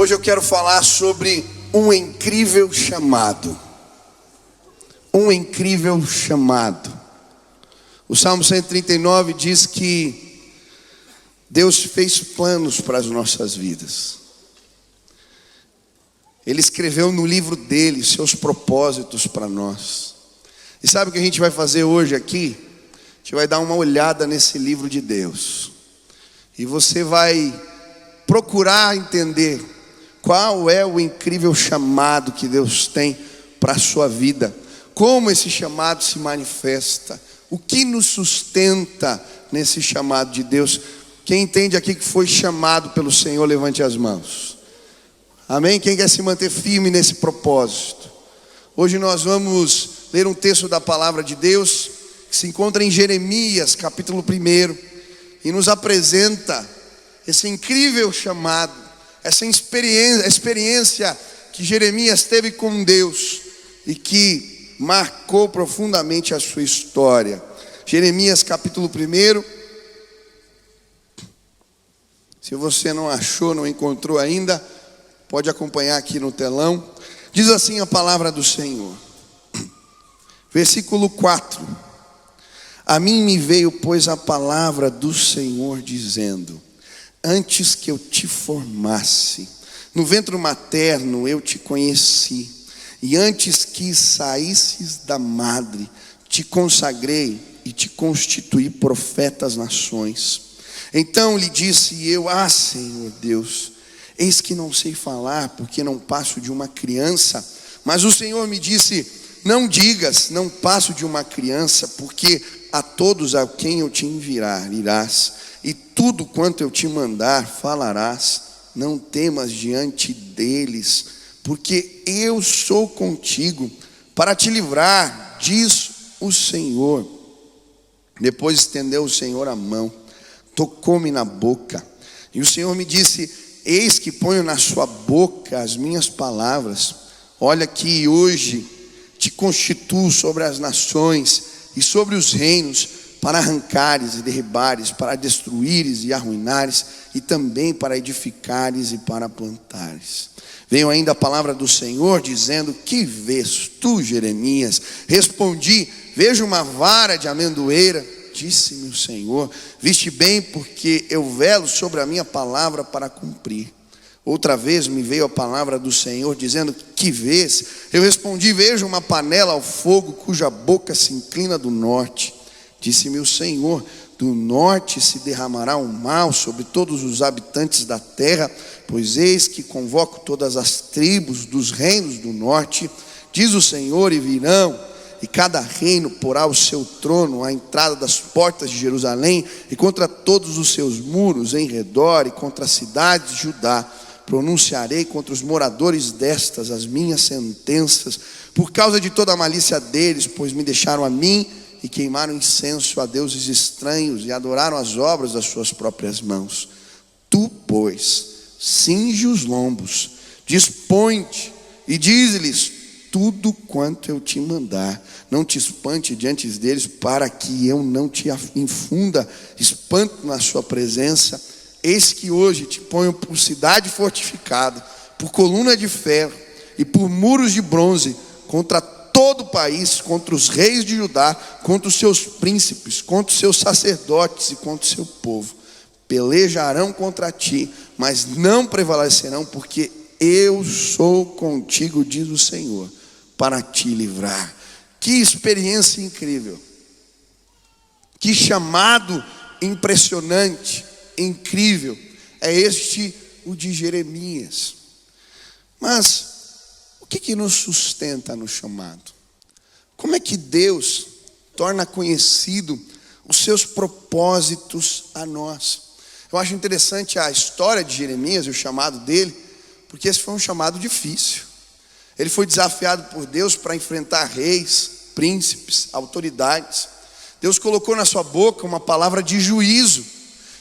Hoje eu quero falar sobre um incrível chamado. Um incrível chamado. O Salmo 139 diz que Deus fez planos para as nossas vidas. Ele escreveu no livro dele seus propósitos para nós. E sabe o que a gente vai fazer hoje aqui? A gente vai dar uma olhada nesse livro de Deus. E você vai procurar entender qual é o incrível chamado que Deus tem para a sua vida. Como esse chamado se manifesta. O que nos sustenta nesse chamado de Deus. Quem entende aqui que foi chamado pelo Senhor, levante as mãos. Amém? Quem quer se manter firme nesse propósito? Hoje nós vamos ler um texto da palavra de Deus que se encontra em Jeremias, capítulo 1, e nos apresenta esse incrível chamado, essa experiência que Jeremias teve com Deus e que marcou profundamente a sua história. Jeremias, capítulo 1. Se você não achou, não encontrou ainda, pode acompanhar aqui no telão. Diz assim a palavra do Senhor. Versículo 4. A mim me veio, pois, a palavra do Senhor dizendo: antes que eu te formasse, no ventre materno eu te conheci, e antes que saísses da madre, te consagrei e te constituí profeta às nações. Então lhe disse eu: Senhor Deus, eis que não sei falar, porque não passo de uma criança. Mas o Senhor me disse: não digas, não passo de uma criança, porque a todos a quem eu te enviar irás, e tudo quanto eu te mandar falarás. Não temas diante deles, porque eu sou contigo para te livrar, diz o Senhor. Depois estendeu o Senhor a mão, tocou-me na boca, e o Senhor me disse: eis que ponho na sua boca as minhas palavras. Olha que hoje te constituo sobre as nações e sobre os reinos, para arrancares e derribares, para destruíres e arruinares, e também para edificares e para plantares. Veio ainda a palavra do Senhor dizendo: que vês tu, Jeremias? Respondi: vejo uma vara de amendoeira. Disse-me o Senhor: viste bem, porque eu velo sobre a minha palavra para cumprir. Outra vez me veio a palavra do Senhor dizendo: que vês? Eu respondi: vejo uma panela ao fogo, cuja boca se inclina do norte. Disse-me o Senhor: do norte se derramará um mal sobre todos os habitantes da terra, pois eis que convoco todas as tribos dos reinos do norte, diz o Senhor, e virão, e cada reino porá o seu trono à entrada das portas de Jerusalém, e contra todos os seus muros em redor, e contra as cidades de Judá, pronunciarei contra os moradores destas as minhas sentenças, por causa de toda a malícia deles, pois me deixaram a mim, e queimaram incenso a deuses estranhos, e adoraram as obras das suas próprias mãos. Tu, pois, cinge os lombos, dispõe-te, e dize-lhes tudo quanto eu te mandar. Não te espante diante deles, para que eu não te infunda espanto na sua presença. Eis que hoje te ponho por cidade fortificada, por coluna de ferro e por muros de bronze, contra todo o país, contra os reis de Judá, contra os seus príncipes, contra os seus sacerdotes e contra o seu povo. Pelejarão contra ti, mas não prevalecerão, porque eu sou contigo, diz o Senhor, para te livrar. Que experiência incrível, que chamado impressionante, incrível, é este o de Jeremias. Mas o que nos sustenta no chamado? Como é que Deus torna conhecido os seus propósitos a nós? Eu acho interessante a história de Jeremias e o chamado dele, porque esse foi um chamado difícil. Ele foi desafiado por Deus para enfrentar reis, príncipes, autoridades. Deus colocou na sua boca uma palavra de juízo,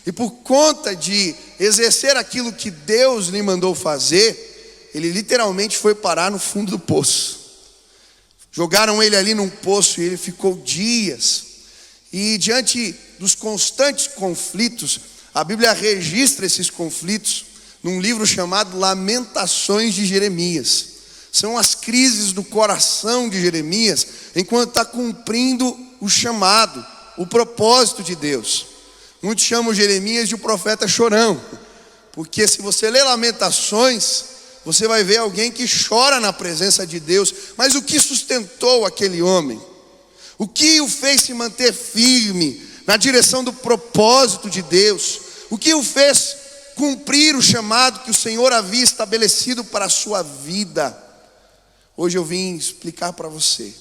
e por conta de exercer aquilo que Deus lhe mandou fazer, ele literalmente foi parar no fundo do poço. Jogaram ele ali num poço e ele ficou dias. E diante dos constantes conflitos, a Bíblia registra esses conflitos num livro chamado Lamentações de Jeremias. São as crises do coração de Jeremias, enquanto está cumprindo o chamado, o propósito de Deus. Muitos chamam Jeremias de o profeta chorão, porque se você lê Lamentações, você vai ver alguém que chora na presença de Deus. Mas o que sustentou aquele homem? O que o fez se manter firme na direção do propósito de Deus? O que o fez cumprir o chamado que o Senhor havia estabelecido para a sua vida? Hoje eu vim explicar para você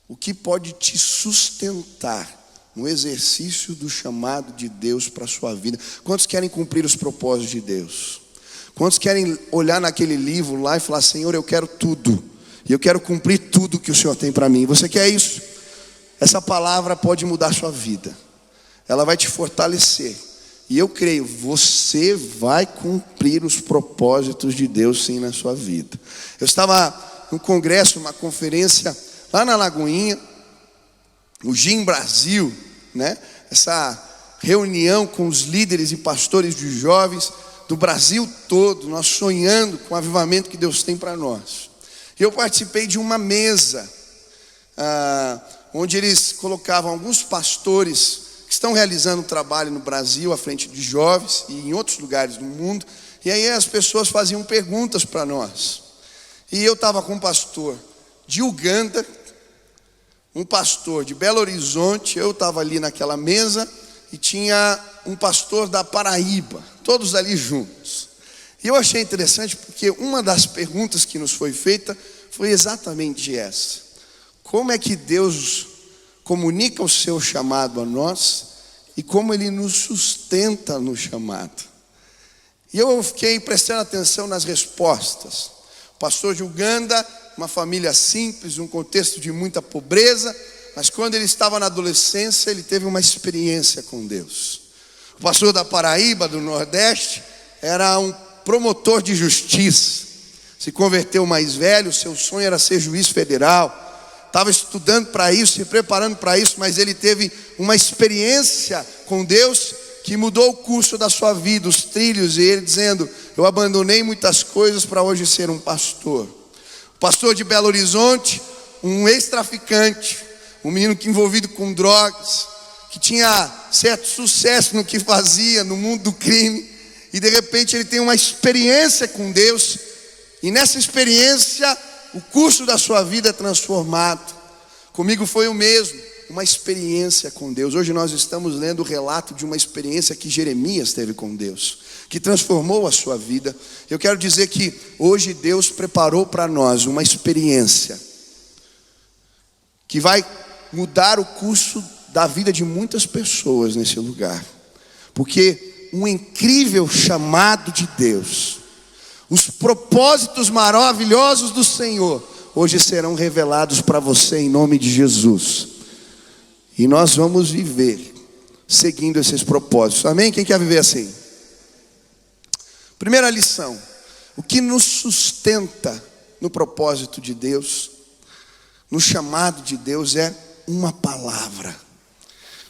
o que pode te sustentar no exercício do chamado de Deus para a sua vida. Quantos querem cumprir os propósitos de Deus? Quantos querem olhar naquele livro lá e falar: Senhor, eu quero tudo, e eu quero cumprir tudo que o Senhor tem para mim? Você quer isso? Essa palavra pode mudar a sua vida, ela vai te fortalecer, e eu creio, você vai cumprir os propósitos de Deus sim na sua vida. Eu estava no congresso, uma conferência lá na Lagoinha, o GIM Brasil, né? Essa reunião com os líderes e pastores de jovens do Brasil todo, nós sonhando com o avivamento que Deus tem para nós. E eu participei de uma mesa, onde eles colocavam alguns pastores que estão realizando um trabalho no Brasil, à frente de jovens e em outros lugares do mundo. E aí as pessoas faziam perguntas para nós. E eu estava com um pastor de Uganda, um pastor de Belo Horizonte, eu estava ali naquela mesa, e tinha um pastor da Paraíba, todos ali juntos. E eu achei interessante porque uma das perguntas que nos foi feita foi exatamente essa: como é que Deus comunica o seu chamado a nós e como Ele nos sustenta no chamado? E eu fiquei prestando atenção nas respostas. O pastor de Uganda, uma família simples, um contexto de muita pobreza, mas quando ele estava na adolescência, ele teve uma experiência com Deus. O pastor da Paraíba, do Nordeste, era um promotor de justiça. Se converteu mais velho, seu sonho era ser juiz federal. Estava estudando para isso, se preparando para isso, mas ele teve uma experiência com Deus que mudou o curso da sua vida, os trilhos, e ele dizendo: eu abandonei muitas coisas para hoje ser um pastor. O pastor de Belo Horizonte, um ex-traficante, um menino que envolvido com drogas, que tinha certo sucesso no que fazia, no mundo do crime, e de repente ele tem uma experiência com Deus, e nessa experiência o curso da sua vida é transformado. Comigo foi o mesmo, uma experiência com Deus. Hoje nós estamos lendo o relato de uma experiência que Jeremias teve com Deus, que transformou a sua vida. Eu quero dizer que hoje Deus preparou para nós uma experiência que vai mudar o curso da vida de muitas pessoas nesse lugar, porque um incrível chamado de Deus, os propósitos maravilhosos do Senhor hoje serão revelados para você em nome de Jesus, e nós vamos viver seguindo esses propósitos. Amém? Quem quer viver assim? Primeira lição: o que nos sustenta no propósito de Deus, no chamado de Deus, é uma palavra.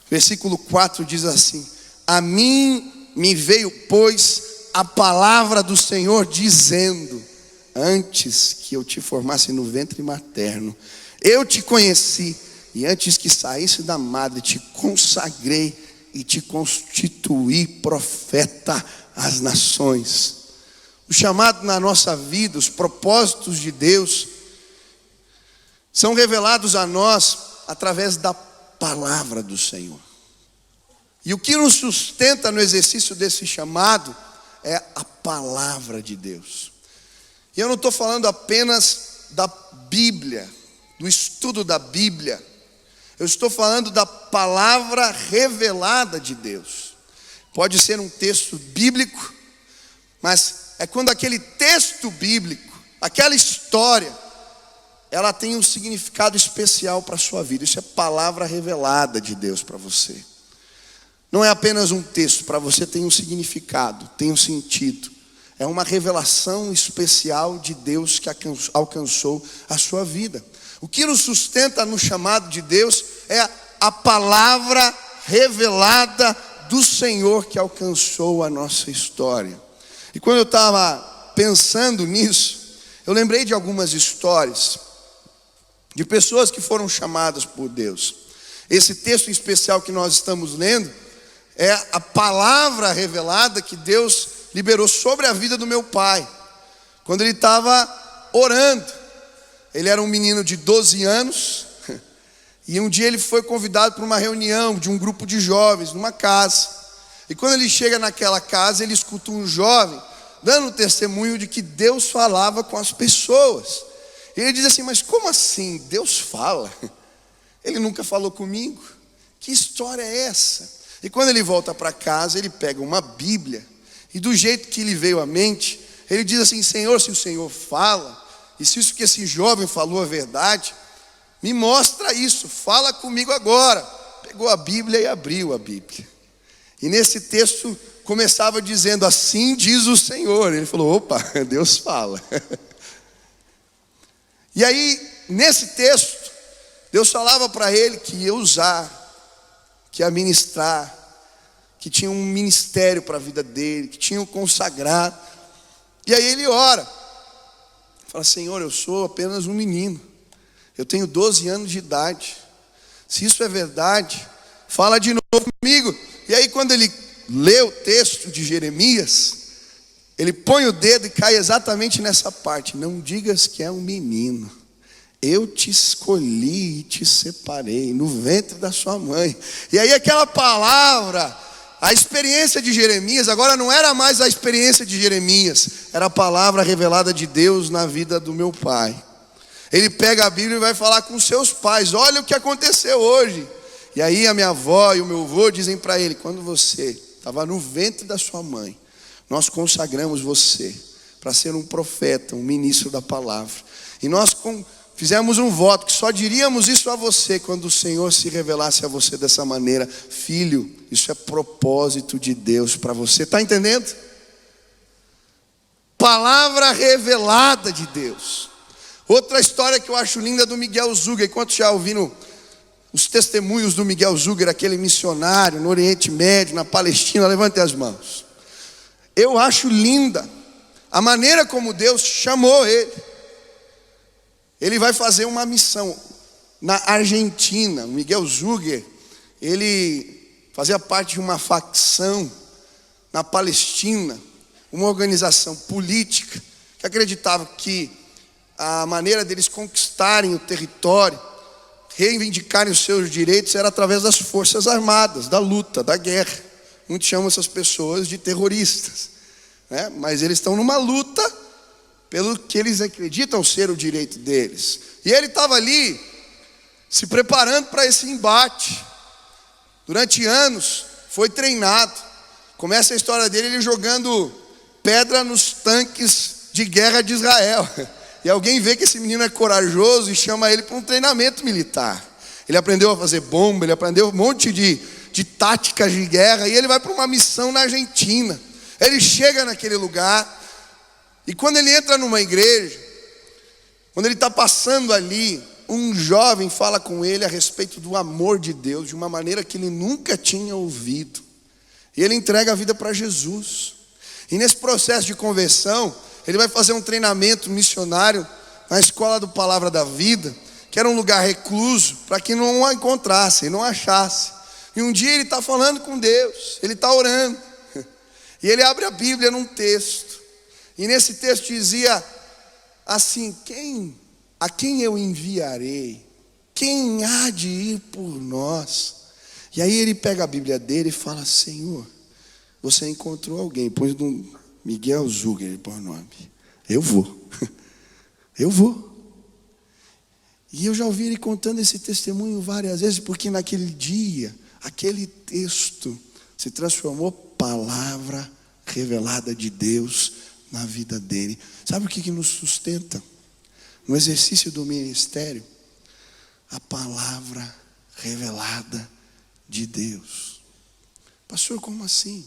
Versículo 4 diz assim: a mim me veio, pois, a palavra do Senhor dizendo: antes que eu te formasse no ventre materno, eu te conheci, e antes que saísse da madre, te consagrei e te constituí profeta às nações. O chamado na nossa vida, os propósitos de Deus, são revelados a nós através da palavra do Senhor. E o que nos sustenta no exercício desse chamado é a palavra de Deus. E eu não estou falando apenas da Bíblia, do estudo da Bíblia. Eu estou falando da palavra revelada de Deus. Pode ser um texto bíblico, mas é quando aquele texto bíblico, aquela história, ela tem um significado especial para a sua vida. Isso é palavra revelada de Deus para você. Não é apenas um texto, para você tem um significado, tem um sentido. É uma revelação especial de Deus que alcançou a sua vida. O que nos sustenta no chamado de Deus é a palavra revelada do Senhor que alcançou a nossa história. E quando eu estava pensando nisso, eu lembrei de algumas histórias de pessoas que foram chamadas por Deus. Esse texto em especial que nós estamos lendo é a palavra revelada que Deus liberou sobre a vida do meu pai, quando ele estava orando. Ele era um menino de 12 anos, e um dia ele foi convidado para uma reunião de um grupo de jovens, numa casa. E quando ele chega naquela casa, ele escuta um jovem dando testemunho de que Deus falava com as pessoas. E ele diz assim: mas como assim? Deus fala? Ele nunca falou comigo? Que história é essa? E quando ele volta para casa, ele pega uma Bíblia, e do jeito que lhe veio à mente, ele diz assim: Senhor, se o Senhor fala, e se isso que esse jovem falou é verdade, me mostra isso, fala comigo agora. Pegou a Bíblia e abriu a Bíblia. E nesse texto começava dizendo: assim diz o Senhor. Ele falou: opa, Deus fala. E aí, nesse texto, Deus falava para ele que ia usar, que ia ministrar, que tinha um ministério para a vida dele, que tinha um consagrado. E aí ele ora, fala: Senhor, eu sou apenas um menino, eu tenho 12 anos de idade, se isso é verdade, fala de novo comigo. E aí quando ele lê o texto de Jeremias, ele põe o dedo e cai exatamente nessa parte: não digas que é um menino, eu te escolhi e te separei no ventre da sua mãe. E aí aquela palavra, a experiência de Jeremias, agora não era mais a experiência de Jeremias, era a palavra revelada de Deus na vida do meu pai. Ele pega a Bíblia e vai falar com seus pais: olha o que aconteceu hoje. E aí a minha avó e o meu avô dizem para ele: quando você estava no ventre da sua mãe, nós consagramos você para ser um profeta, um ministro da palavra. E nós fizemos um voto que só diríamos isso a você quando o Senhor se revelasse a você dessa maneira. Filho, isso é propósito de Deus para você. Está entendendo? Palavra revelada de Deus. Outra história que eu acho linda é do Miguel Zuger. Enquanto já ouviram os testemunhos do Miguel Zuger, aquele missionário no Oriente Médio, na Palestina, levante as mãos. Eu acho linda a maneira como Deus chamou ele. Ele vai fazer uma missão na Argentina. O Miguel Zuger, ele fazia parte de uma facção na Palestina, uma organização política que acreditava que a maneira deles conquistarem o território, reivindicarem os seus direitos, era através das forças armadas, da luta, da guerra. Muitos chamam essas pessoas de terroristas, né? Mas eles estão numa luta pelo que eles acreditam ser o direito deles. E ele estava ali se preparando para esse embate. Durante anos foi treinado. Começa a história dele ele jogando pedra nos tanques de guerra de Israel. E alguém vê que esse menino é corajoso e chama ele para um treinamento militar. Ele aprendeu a fazer bomba, ele aprendeu um monte de táticas de guerra. E ele vai para uma missão na Argentina. Ele chega naquele lugar, e quando ele entra numa igreja, quando ele está passando ali, um jovem fala com ele a respeito do amor de Deus, de uma maneira que ele nunca tinha ouvido. E ele entrega a vida para Jesus. E nesse processo de conversão, ele vai fazer um treinamento missionário na escola do Palavra da Vida, que era um lugar recluso, para que não o encontrasse, não achasse. E um dia ele está falando com Deus, ele está orando. E ele abre a Bíblia num texto. E nesse texto dizia assim: a quem eu enviarei? Quem há de ir por nós? E aí ele pega a Bíblia dele e fala: Senhor, você encontrou alguém, pôs no Miguel Zuger por nome. Eu vou. Eu vou. E eu já ouvi ele contando esse testemunho várias vezes, porque naquele dia, aquele texto se transformou palavra revelada de Deus na vida dele. Sabe o que nos sustenta no exercício do ministério? A palavra revelada de Deus. Pastor, como assim?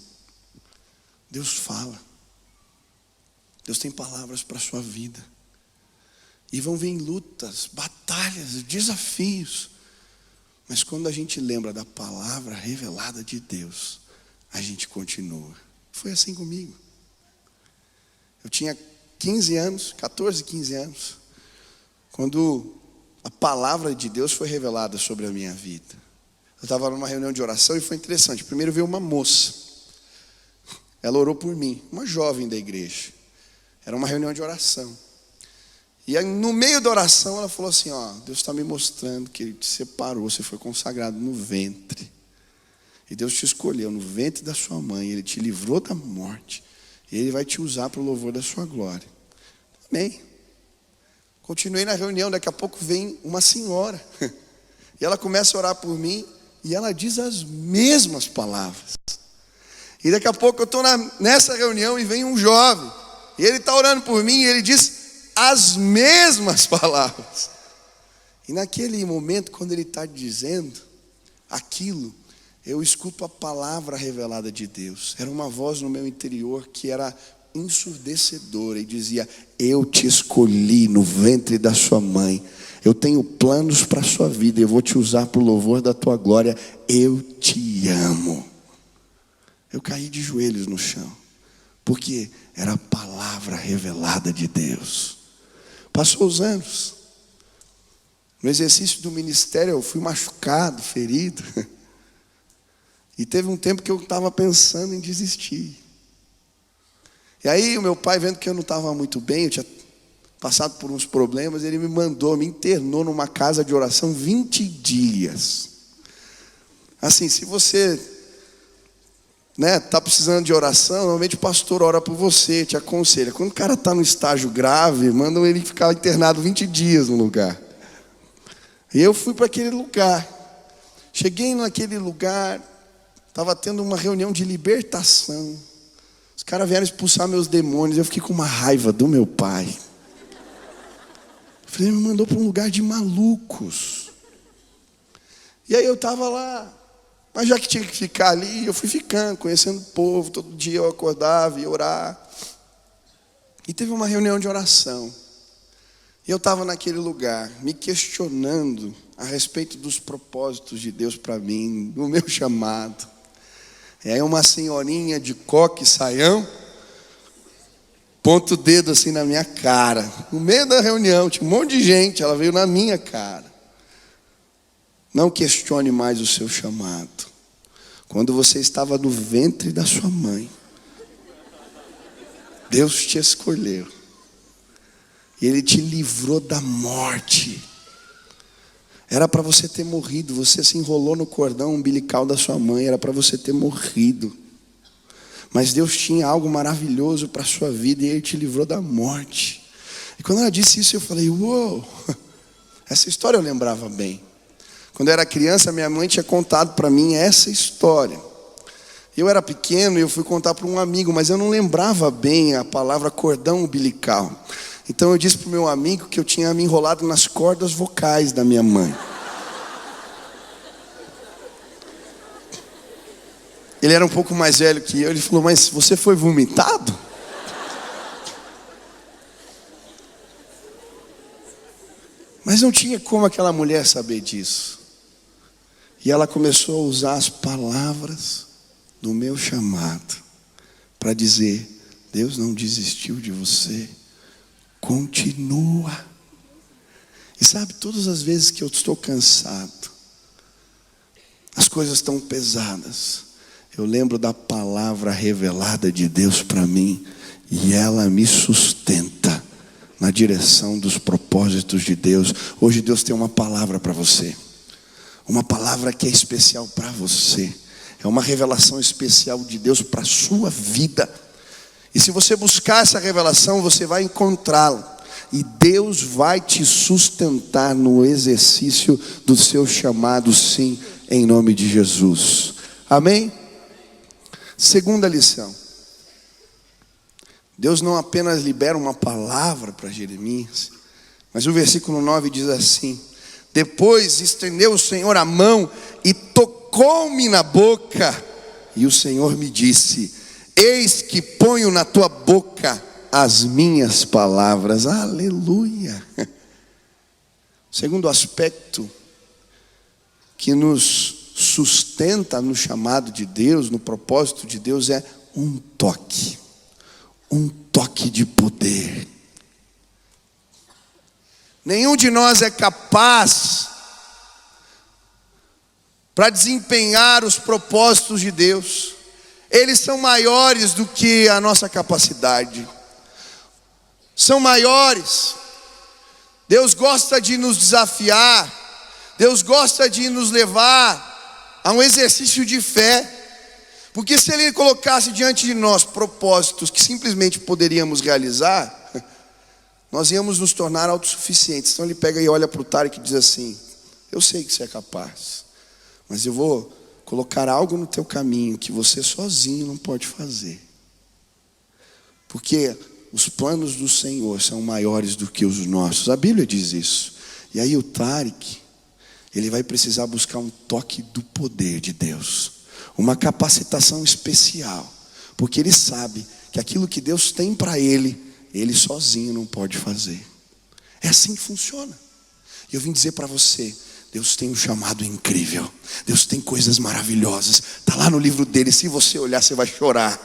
Deus fala. Deus tem palavras para a sua vida. E vão vir lutas, batalhas, desafios. Mas quando a gente lembra da palavra revelada de Deus, a gente continua. Foi assim comigo. Eu tinha 15 anos, 14, 15 anos, quando a palavra de Deus foi revelada sobre a minha vida. Eu estava numa reunião de oração e foi interessante. Primeiro veio uma moça. Ela orou por mim, uma jovem da igreja. Era uma reunião de oração. E aí, no meio da oração, ela falou assim: ó, Deus está me mostrando que Ele te separou, você foi consagrado no ventre. E Deus te escolheu no ventre da sua mãe, Ele te livrou da morte. E Ele vai te usar para o louvor da sua glória. Amém. Continuei na reunião, daqui a pouco vem uma senhora. E ela começa a orar por mim, e ela diz as mesmas palavras. E daqui a pouco eu estou nessa reunião e vem um jovem. E ele está orando por mim e ele diz as mesmas palavras. E naquele momento, quando ele está dizendo aquilo, eu escuto a palavra revelada de Deus. Era uma voz no meu interior que era ensurdecedora e dizia: eu te escolhi no ventre da sua mãe. Eu tenho planos para a sua vida. Eu vou te usar para o louvor da tua glória. Eu te amo. Eu caí de joelhos no chão, porque era a palavra revelada de Deus. Passou os anos. No exercício do ministério eu fui machucado, ferido. E teve um tempo que eu estava pensando em desistir. E aí o meu pai, vendo que eu não estava muito bem, eu tinha passado por uns problemas, ele me internou numa casa de oração 20 dias. Assim, se você está precisando de oração, normalmente o pastor ora por você, te aconselha. Quando o cara está no estágio grave, mandam ele ficar internado 20 dias no lugar. E eu fui para aquele lugar. Cheguei naquele lugar, estava tendo uma reunião de libertação. Os caras vieram expulsar meus demônios. Eu fiquei com uma raiva do meu pai. Eu falei: ele me mandou para um lugar de malucos. E aí eu estava lá. Mas já que tinha que ficar ali, eu fui ficando, conhecendo o povo. Todo dia eu acordava, ia orar. E teve uma reunião de oração. E eu estava naquele lugar, me questionando a respeito dos propósitos de Deus para mim, do meu chamado. E aí uma senhorinha de coque e saião, ponta o dedo assim na minha cara. No meio da reunião, tinha um monte de gente, ela veio na minha cara. Não questione mais o seu chamado. Quando você estava no ventre da sua mãe, Deus te escolheu. E Ele te livrou da morte. Era para você ter morrido. Você se enrolou no cordão umbilical da sua mãe. Era para você ter morrido. Mas Deus tinha algo maravilhoso para a sua vida. E Ele te livrou da morte. E quando ela disse isso, eu falei: uou. Essa história eu lembrava bem. Quando eu era criança, minha mãe tinha contado para mim essa história. Eu era pequeno e eu fui contar para um amigo, mas eu não lembrava bem a palavra cordão umbilical. Então eu disse para o meu amigo que eu tinha me enrolado nas cordas vocais da minha mãe. Ele era um pouco mais velho que eu. Ele falou: mas você foi vomitado? Mas não tinha como aquela mulher saber disso. E ela começou a usar as palavras do meu chamado para dizer: Deus não desistiu de você, continua. E sabe, todas as vezes que eu estou cansado, as coisas estão pesadas, eu lembro da palavra revelada de Deus para mim, e ela me sustenta na direção dos propósitos de Deus. Hoje Deus tem uma palavra para você. Uma palavra que é especial para você. É uma revelação especial de Deus para a sua vida. E se você buscar essa revelação, você vai encontrá-la. E Deus vai te sustentar no exercício do seu chamado, sim, em nome de Jesus. Amém? Segunda lição. Deus não apenas libera uma palavra para Jeremias, mas o versículo 9 diz assim: depois estendeu o Senhor a mão e tocou-me na boca. E o Senhor me disse: eis que ponho na tua boca as minhas palavras. Aleluia. O segundo aspecto que nos sustenta no chamado de Deus, no propósito de Deus, é um toque. Um toque de poder. Nenhum de nós é capaz para desempenhar os propósitos de Deus. Eles são maiores do que a nossa capacidade. São maiores. Deus gosta de nos desafiar. Deus gosta de nos levar a um exercício de fé. Porque se Ele colocasse diante de nós propósitos que simplesmente poderíamos realizar, nós íamos nos tornar autossuficientes. Então Ele pega e olha para o Tarek e diz assim: eu sei que você é capaz, mas eu vou colocar algo no teu caminho que você sozinho não pode fazer. Porque os planos do Senhor são maiores do que os nossos. A Bíblia diz isso. E aí o Tarek, ele vai precisar buscar um toque do poder de Deus, uma capacitação especial, porque ele sabe que aquilo que Deus tem para ele sozinho não pode fazer. É assim que funciona. E eu vim dizer para você: Deus tem um chamado incrível. Deus tem coisas maravilhosas. Está lá no livro dele. Se você olhar, você vai chorar.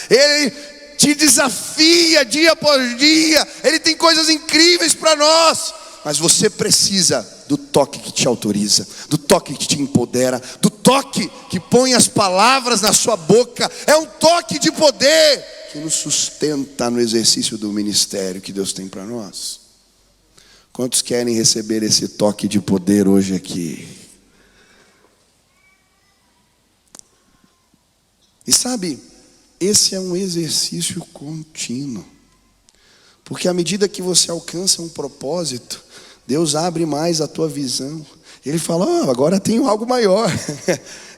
Ele te desafia dia após dia. Ele tem coisas incríveis para nós. Mas você precisa do toque que te autoriza, do toque que te empodera, do toque que põe as palavras na sua boca. É um toque de poder que nos sustenta no exercício do ministério que Deus tem para nós. Quantos querem receber esse toque de poder hoje aqui? E sabe, esse é um exercício contínuo. Porque à medida que você alcança um propósito, Deus abre mais a tua visão. Ele fala: agora tenho algo maior.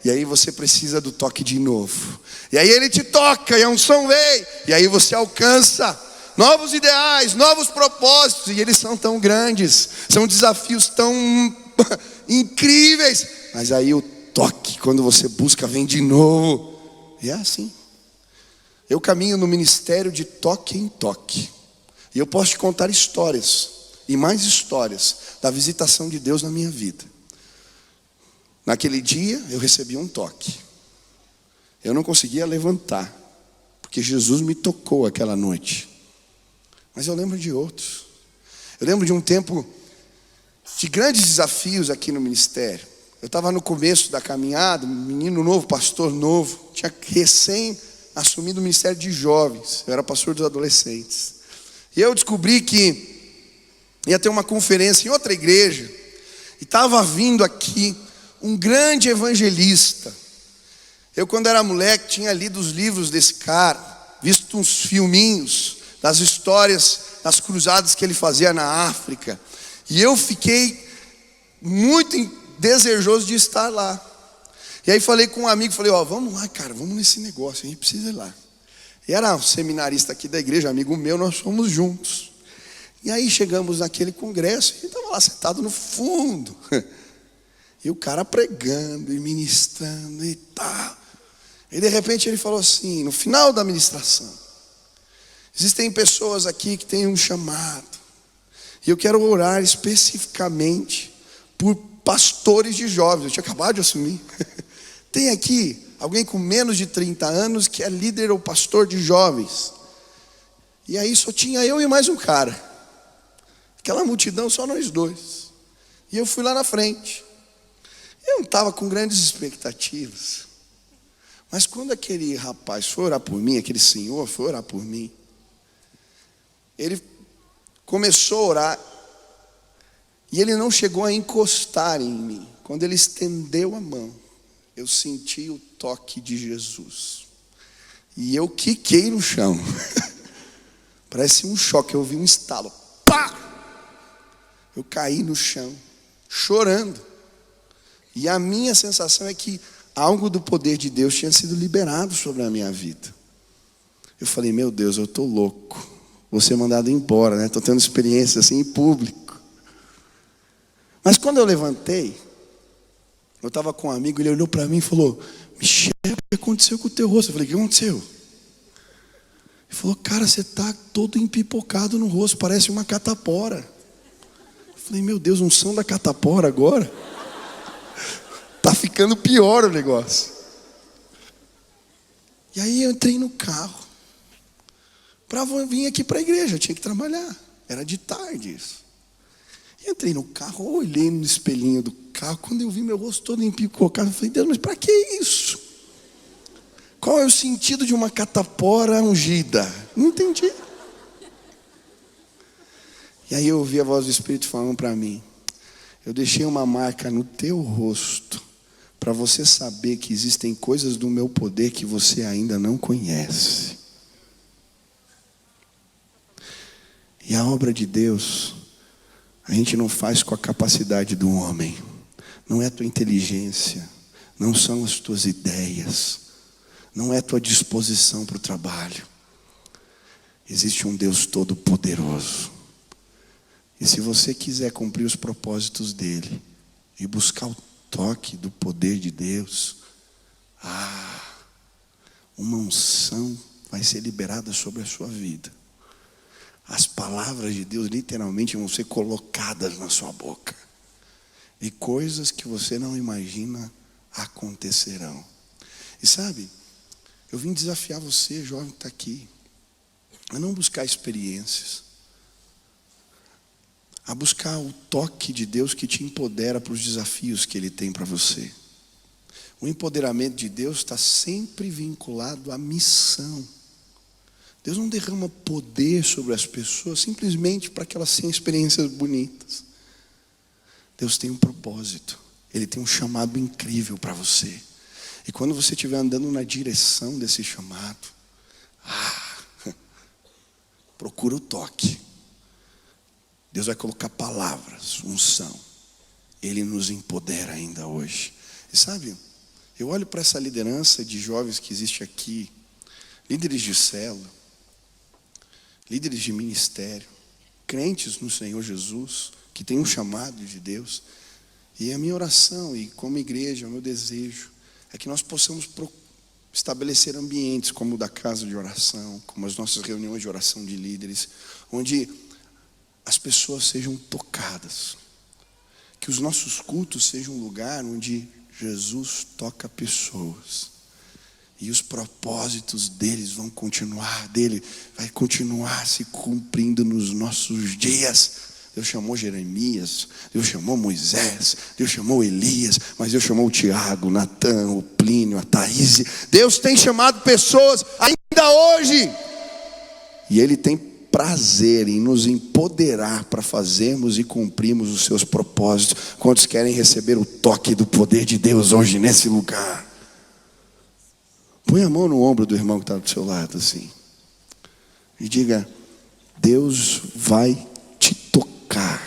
E aí você precisa do toque de novo. E aí Ele te toca e a unção vem. E aí você alcança novos ideais, novos propósitos. E eles são tão grandes, são desafios tão incríveis. Mas aí o toque, quando você busca, vem de novo. E é assim. Eu caminho no ministério de toque em toque. E eu posso te contar histórias, e mais histórias, da visitação de Deus na minha vida. Naquele dia eu recebi um toque. Eu não conseguia levantar, porque Jesus me tocou aquela noite. Mas eu lembro de outros. Eu lembro de um tempo de grandes desafios aqui no ministério. Eu estava no começo da caminhada, um menino novo, pastor novo. Tinha recém assumido o ministério de jovens. Eu era pastor dos adolescentes. E eu descobri que ia ter uma conferência em outra igreja. E estava vindo aqui um grande evangelista. Eu, quando era moleque, tinha lido os livros desse cara, visto uns filminhos das histórias das cruzadas que ele fazia na África. E eu fiquei muito desejoso de estar lá. E aí falei com um amigo, falei: vamos lá, cara, vamos nesse negócio, a gente precisa ir lá. E era um seminarista aqui da igreja, amigo meu, nós fomos juntos. E aí chegamos naquele congresso e estava lá sentado no fundo. E o cara pregando e ministrando e tal. E de repente ele falou assim, no final da ministração: existem pessoas aqui que têm um chamado. E eu quero orar especificamente por pastores de jovens. Eu tinha acabado de assumir. Tem aqui alguém com menos de 30 anos que é líder ou pastor de jovens. E aí só tinha eu e mais um cara. Aquela multidão, só nós dois. E eu fui lá na frente. Eu não estava com grandes expectativas. Mas quando aquele rapaz foi orar por mim, aquele senhor foi orar por mim, ele começou a orar. E ele não chegou a encostar em mim. Quando ele estendeu a mão, eu senti o toque de Jesus. E eu quiquei no chão. Parece um choque, eu ouvi um estalo. Pá! Eu caí no chão, chorando. E a minha sensação é que algo do poder de Deus tinha sido liberado sobre a minha vida. Eu falei: meu Deus, eu estou louco. Vou ser mandado embora, né? Estou tendo experiência assim em público. Mas quando eu levantei, eu estava com um amigo, ele olhou para mim e falou: Michel, o que aconteceu com o teu rosto? Eu falei: o que aconteceu? Ele falou: cara, você está todo empipocado no rosto, parece uma catapora. Eu falei: meu Deus, unção da catapora agora? Está ficando pior o negócio. E aí eu entrei no carro. para vir aqui para a igreja. Eu tinha que trabalhar. Era de tarde isso. Entrei no carro, olhei no espelhinho do carro. Quando eu vi meu rosto todo empipocado, eu falei: Deus, mas para que isso? Qual é o sentido de uma catapora ungida? Não entendi. E aí eu ouvi a voz do Espírito falando para mim: eu deixei uma marca no teu rosto, para você saber que existem coisas do meu poder que você ainda não conhece. E a obra de Deus, a gente não faz com a capacidade do homem. Não é a tua inteligência, não são as tuas ideias, não é a tua disposição para o trabalho. Existe um Deus todo-poderoso. E se você quiser cumprir os propósitos dele e buscar o toque do poder de Deus, uma unção vai ser liberada sobre a sua vida. As palavras de Deus literalmente vão ser colocadas na sua boca. E coisas que você não imagina acontecerão. E sabe, eu vim desafiar você, jovem que está aqui, a não buscar experiências, a buscar o toque de Deus que te empodera para os desafios que Ele tem para você. O empoderamento de Deus está sempre vinculado à missão. Deus não derrama poder sobre as pessoas simplesmente para que elas tenham experiências bonitas. Deus tem um propósito. Ele tem um chamado incrível para você. E quando você estiver andando na direção desse chamado, procura o toque. Deus vai colocar palavras, unção. Ele nos empodera ainda hoje. E sabe, eu olho para essa liderança de jovens que existe aqui, líderes de célula, líderes de ministério, crentes no Senhor Jesus, que têm um chamado de Deus. E a minha oração, e como igreja, o meu desejo, é que nós possamos estabelecer ambientes como o da casa de oração, como as nossas reuniões de oração de líderes, onde as pessoas sejam tocadas. Que os nossos cultos sejam um lugar onde Jesus toca pessoas. E os propósitos deles vão continuar, dele vai continuar se cumprindo nos nossos dias. Deus chamou Jeremias, Deus chamou Moisés, Deus chamou Elias, mas Deus chamou o Tiago, o Natan, o Plínio, a Thaís. Deus tem chamado pessoas ainda hoje. E Ele tem prazer em nos empoderar para fazermos e cumprirmos os seus propósitos. Quantos querem receber o toque do poder de Deus hoje nesse lugar? Põe a mão no ombro do irmão que está do seu lado assim. E diga: Deus vai te tocar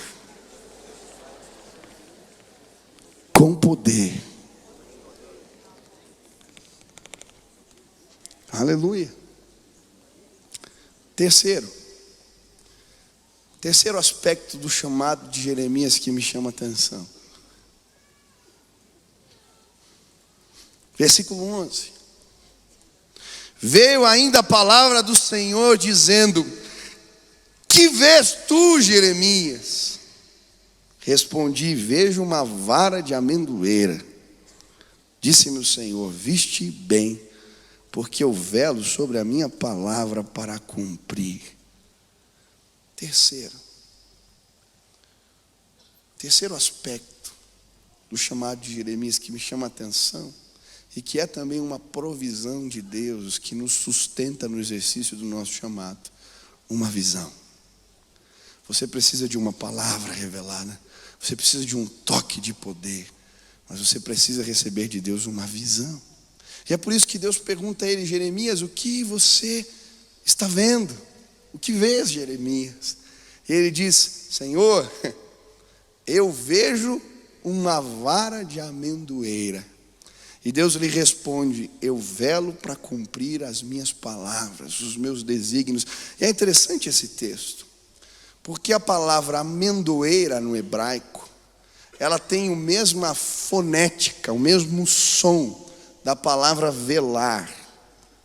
com poder. Aleluia. Terceiro aspecto do chamado de Jeremias que me chama a atenção. Versículo 11. Veio ainda a palavra do Senhor dizendo: que vês tu, Jeremias? Respondi: vejo uma vara de amendoeira. Disse-me o Senhor: viste bem, porque eu velo sobre a minha palavra para cumprir. Terceiro aspecto do chamado de Jeremias que me chama a atenção, e que é também uma provisão de Deus que nos sustenta no exercício do nosso chamado: uma visão. Você precisa de uma palavra revelada, você precisa de um toque de poder, mas você precisa receber de Deus uma visão. E é por isso que Deus pergunta a ele: Jeremias, o que você está vendo? O que vês, Jeremias? E ele diz: Senhor, eu vejo uma vara de amendoeira. E Deus lhe responde: eu velo para cumprir as minhas palavras, os meus desígnios. E é interessante esse texto, porque a palavra amendoeira no hebraico, ela tem a mesma fonética, o mesmo som da palavra velar,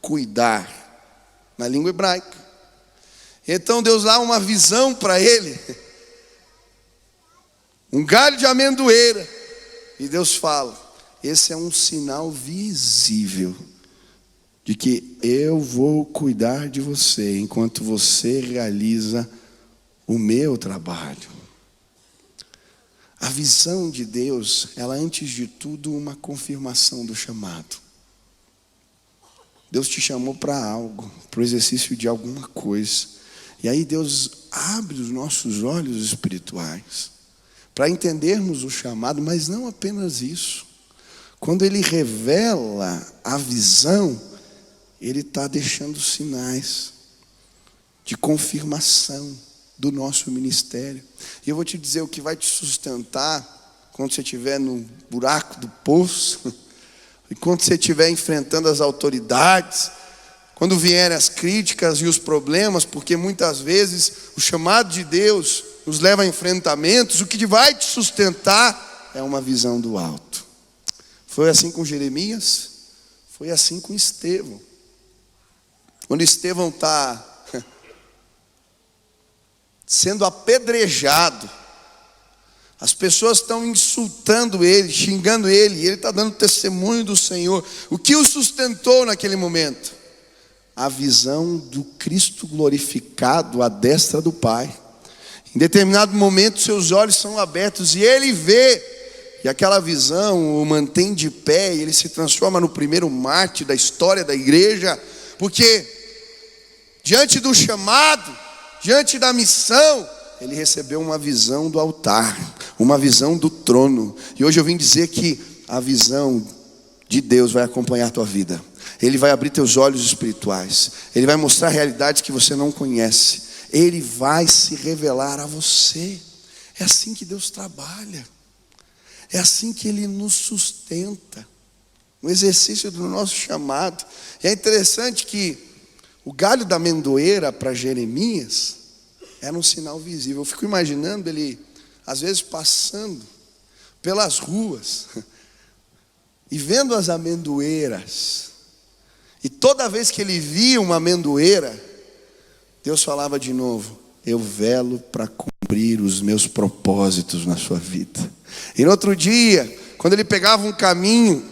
cuidar, na língua hebraica. Então Deus dá uma visão para ele, um galho de amendoeira, e Deus fala: esse é um sinal visível de que eu vou cuidar de você enquanto você realiza o meu trabalho. A visão de Deus, ela é antes de tudo uma confirmação do chamado. Deus te chamou para algo, para o exercício de alguma coisa. E aí Deus abre os nossos olhos espirituais para entendermos o chamado, mas não apenas isso. Quando Ele revela a visão, Ele está deixando sinais de confirmação do nosso ministério. E eu vou te dizer, o que vai te sustentar quando você estiver no buraco do poço, e quando você estiver enfrentando as autoridades, quando vierem as críticas e os problemas, porque muitas vezes o chamado de Deus nos leva a enfrentamentos, o que vai te sustentar é uma visão do alto. Foi assim com Jeremias, foi assim com Estevão. Quando Estevão está sendo apedrejado, as pessoas estão insultando ele, xingando ele, e ele está dando testemunho do Senhor. O que o sustentou naquele momento? A visão do Cristo glorificado à destra do Pai. Em determinado momento seus olhos são abertos e ele vê, e aquela visão o mantém de pé, e ele se transforma no primeiro mártir da história da igreja, porque diante do chamado, diante da missão, ele recebeu uma visão do altar, uma visão do trono. E hoje eu vim dizer que a visão de Deus vai acompanhar a tua vida. Ele vai abrir teus olhos espirituais. Ele vai mostrar realidades que você não conhece. Ele vai se revelar a você. É assim que Deus trabalha. É assim que Ele nos sustenta. No exercício do nosso chamado. E é interessante que o galho da amendoeira para Jeremias era um sinal visível. Eu fico imaginando ele, às vezes, passando pelas ruas e vendo as amendoeiras. E toda vez que ele via uma amendoeira, Deus falava de novo: eu velo para cumprir os meus propósitos na sua vida. E no outro dia, quando ele pegava um caminho,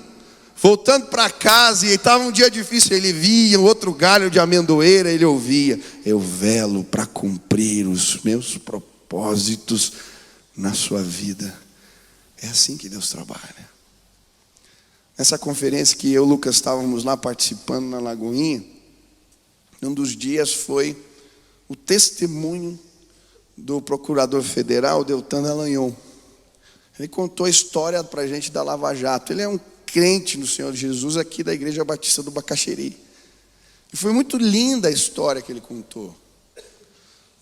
voltando para casa, e estava um dia difícil, ele via outro galho de amendoeira, ele ouvia: eu velo para cumprir os meus propósitos na sua vida. É assim que Deus trabalha. Nessa conferência que eu e o Lucas estávamos lá participando na Lagoinha, um dos dias foi o testemunho do procurador federal, Deltan Dallagnol. Ele contou a história para a gente da Lava Jato. Ele é um crente no Senhor Jesus aqui da Igreja Batista do Bacaxeri. E foi muito linda a história que ele contou.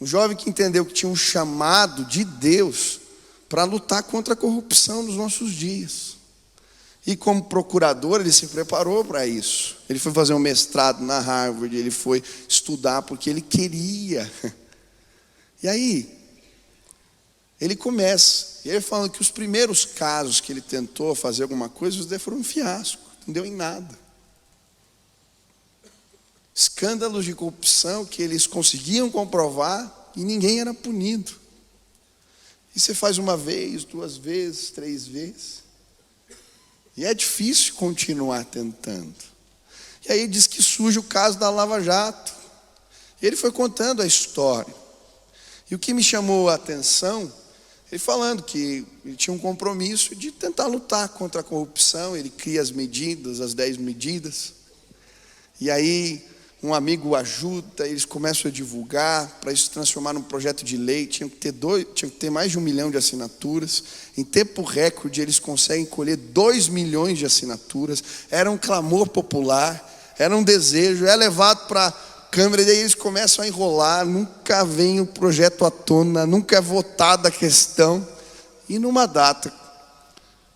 Um jovem que entendeu que tinha um chamado de Deus para lutar contra a corrupção nos nossos dias. E como procurador, ele se preparou para isso. Ele foi fazer um mestrado na Harvard, ele foi estudar porque ele queria. E aí, ele começa, e ele fala que os primeiros casos que ele tentou fazer alguma coisa, os foram um fiasco, não deu em nada. Escândalos de corrupção que eles conseguiam comprovar e ninguém era punido. E você faz uma vez, 2 vezes, 3 vezes. E é difícil continuar tentando. E aí diz que surge o caso da Lava Jato. E ele foi contando a história. E o que me chamou a atenção, ele falando que ele tinha um compromisso de tentar lutar contra a corrupção. Ele cria as medidas, as 10 medidas. E aí um amigo o ajuda, eles começam a divulgar, para isso se transformar num projeto de lei. Tinha que ter mais de 1 milhão de assinaturas. Em tempo recorde eles conseguem colher 2 milhões de assinaturas. Era um clamor popular, era um desejo, é levado para a Câmara, e aí eles começam a enrolar, nunca vem o projeto à tona, nunca é votada a questão. E numa data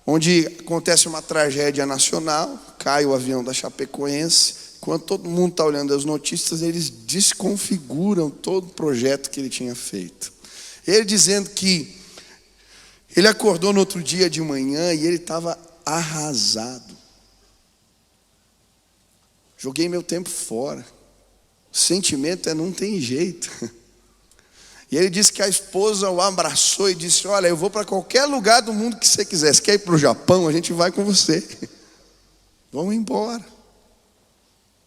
onde acontece uma tragédia nacional, cai o avião da Chapecoense, quando todo mundo está olhando as notícias, eles desconfiguram todo o projeto que ele tinha feito. Ele dizendo que ele acordou no outro dia de manhã e ele estava arrasado. Joguei meu tempo fora. O sentimento não tem jeito. E ele disse que a esposa o abraçou e disse: olha, eu vou para qualquer lugar do mundo que você quiser. Se quer ir para o Japão, a gente vai com você. Vamos embora.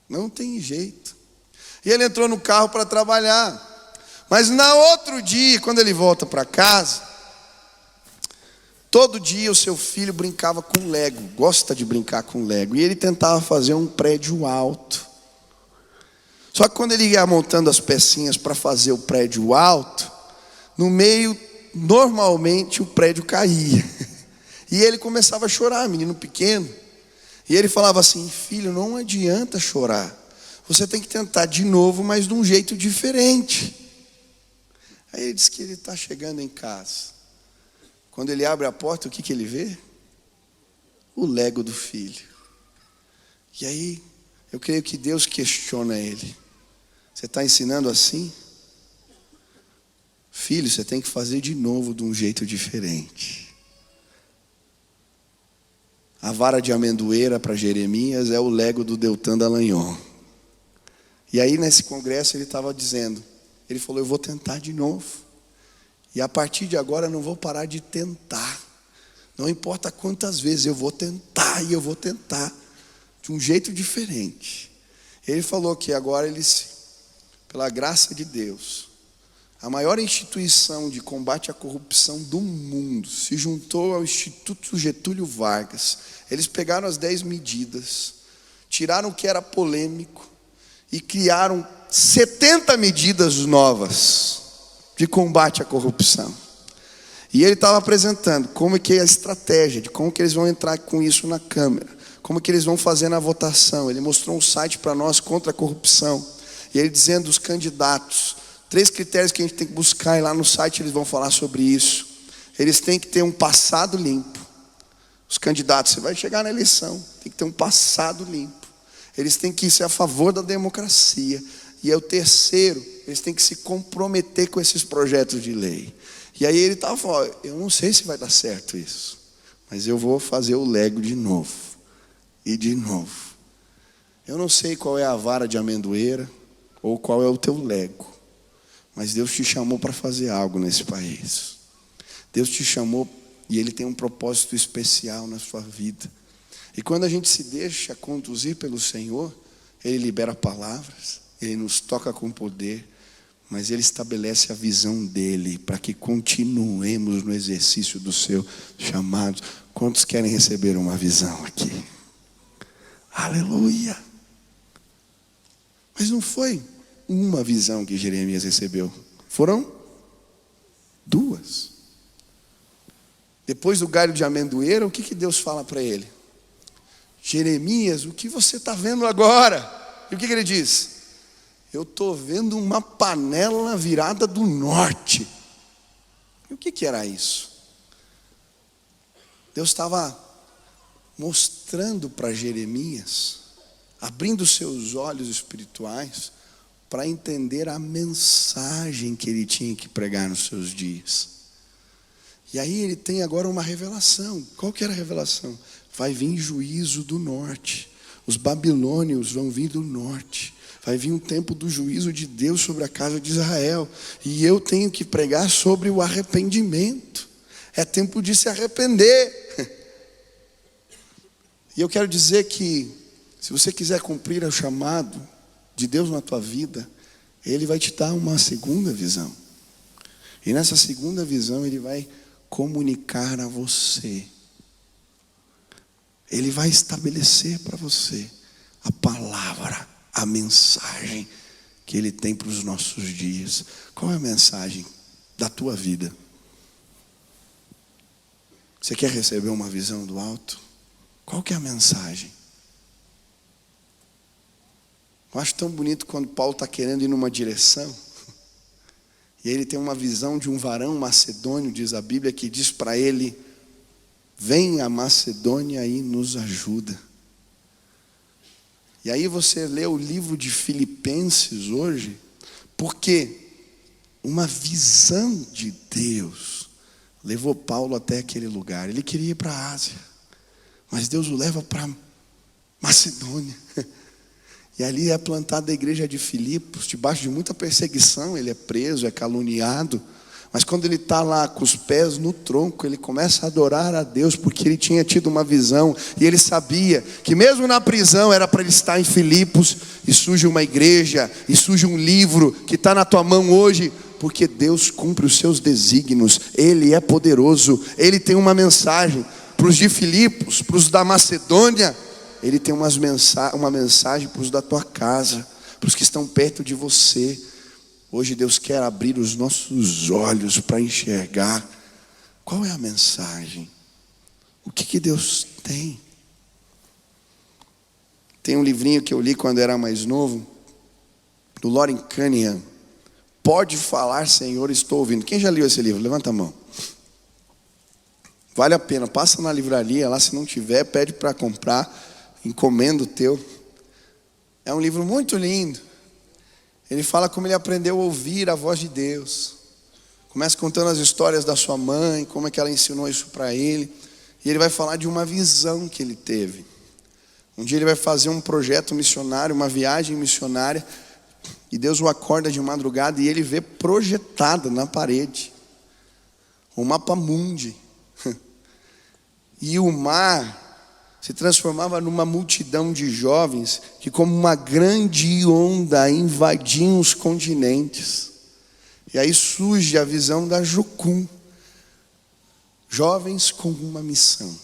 Não tem jeito. E ele entrou no carro para trabalhar. Mas no outro dia, quando ele volta para casa, todo dia o seu filho brincava com Lego. Gosta de brincar com Lego. E ele tentava fazer um prédio alto. Só que quando ele ia montando as pecinhas para fazer o prédio alto, no meio, normalmente o prédio caía. E ele começava a chorar, menino pequeno. E ele falava assim: filho, não adianta chorar. Você tem que tentar de novo, mas de um jeito diferente. Aí ele disse que ele está chegando em casa. Quando ele abre a porta, o que ele vê? O Lego do filho. E aí, eu creio que Deus questiona ele. Você está ensinando assim? Filho, você tem que fazer de novo de um jeito diferente. A vara de amendoeira para Jeremias é o Lego do Deltan Dallagnol. E aí nesse congresso ele estava dizendo, ele falou: eu vou tentar de novo. E a partir de agora eu não vou parar de tentar. Não importa quantas vezes, eu vou tentar e eu vou tentar de um jeito diferente. Ele falou que agora pela graça de Deus, a maior instituição de combate à corrupção do mundo se juntou ao Instituto Getúlio Vargas. Eles pegaram as 10 medidas, tiraram o que era polêmico e criaram 70 medidas novas de combate à corrupção. E ele estava apresentando como é que é a estratégia, de como que eles vão entrar com isso na Câmara, como que eles vão fazer na votação. Ele mostrou um site para nós contra a corrupção. E ele dizendo os candidatos, 3 critérios que a gente tem que buscar, e lá no site eles vão falar sobre isso. Eles têm que ter um passado limpo. Os candidatos, você vai chegar na eleição, tem que ter um passado limpo. Eles têm que ser a favor da democracia. E o terceiro, eles têm que se comprometer com esses projetos de lei. E aí ele estava falando: eu não sei se vai dar certo isso, mas eu vou fazer o Lego de novo. E de novo. Eu não sei qual é a vara de amendoeira, ou qual é o teu Lego. Mas Deus te chamou para fazer algo nesse país. Deus te chamou e Ele tem um propósito especial na sua vida. E quando a gente se deixa conduzir pelo Senhor, Ele libera palavras, Ele nos toca com poder, mas Ele estabelece a visão dEle para que continuemos no exercício do seu chamado. Quantos querem receber uma visão aqui? Aleluia! Mas não foi uma visão que Jeremias recebeu. Foram 2. Depois do galho de amendoeira, o que Deus fala para ele? Jeremias, o que você está vendo agora? E o que ele diz? Eu estou vendo uma panela virada do norte. E o que era isso? Deus estava mostrando para Jeremias, abrindo seus olhos espirituais, para entender a mensagem que ele tinha que pregar nos seus dias. E aí ele tem agora uma revelação. Qual que era a revelação? Vai vir juízo do norte. Os babilônios vão vir do norte. Vai vir um tempo do juízo de Deus sobre a casa de Israel. E eu tenho que pregar sobre o arrependimento. É tempo de se arrepender. E eu quero dizer que, se você quiser cumprir o chamado de Deus na tua vida, Ele vai te dar uma segunda visão. E nessa segunda visão Ele vai comunicar a você. Ele vai estabelecer para você a palavra, a mensagem que Ele tem para os nossos dias. Qual é a mensagem da tua vida? Você quer receber uma visão do alto? Qual que é a mensagem? Eu acho tão bonito quando Paulo está querendo ir numa direção, e ele tem uma visão de um varão macedônio, diz a Bíblia, que diz para ele: vem a Macedônia e nos ajuda. E aí você lê o livro de Filipenses hoje, porque uma visão de Deus levou Paulo até aquele lugar. Ele queria ir para a Ásia, mas Deus o leva para Macedônia. E ali é plantada a igreja de Filipos, debaixo de muita perseguição. Ele é preso, é caluniado, Mas quando ele está lá com os pés no tronco, ele começa a adorar a Deus, porque ele tinha tido uma visão, e ele sabia que mesmo na prisão era para ele estar em Filipos, e surge uma igreja, e surge um livro que está na tua mão hoje, porque Deus cumpre os seus desígnios, Ele é poderoso, Ele tem uma mensagem para os de Filipos, para os da Macedônia, Ele tem uma mensagem para os da tua casa, para os que estão perto de você. Hoje Deus quer abrir os nossos olhos para enxergar qual é a mensagem, o que Deus tem. Tem um livrinho que eu li quando era mais novo, do Loren Cunningham, Pode Falar, Senhor, Estou Ouvindo. Quem já leu esse livro? Levanta a mão. Vale a pena, passa na livraria lá, se não tiver, pede para comprar, encomenda o teu. É um livro muito lindo. Ele fala como ele aprendeu a ouvir a voz de Deus. Começa contando as histórias da sua mãe, como é que ela ensinou isso para ele. E ele vai falar de uma visão que ele teve. Um dia ele vai fazer um projeto missionário, uma viagem missionária, e Deus o acorda de madrugada e ele vê projetado na parede o mapa mundi. E o mar se transformava numa multidão de jovens que, como uma grande onda, invadiam os continentes. E aí surge a visão da Jucum, jovens com uma missão.